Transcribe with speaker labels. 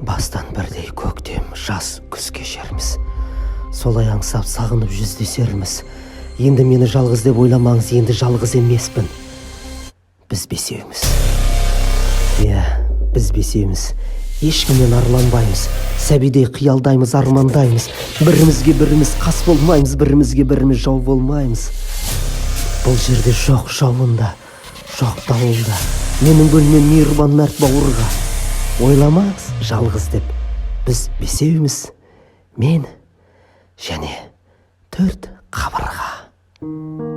Speaker 1: Бастан бірдей көктем, жаз, күз кешерміз. Солай аңсап сағынып жүздесерміз. Енді мені жалғыз деп ойламаңыз, енді жалғыз емеспін. Біз бесеуміз. Біз бесеуміз. Ешкімнен арланбаймыз. Сәбидей қиялдаймыз, армандаймыз. Бірімізге біріміз қас болмаймыз, бірімізге біріміз жау болмаймыз. Бұл жерде жоқ жауында, жоқ дауылда. Менің бөлмем мейірбан мәрт бауырға. Ойламаңыз жалғыз деп. Біз бесеуміз. Мен және 4 қабырға.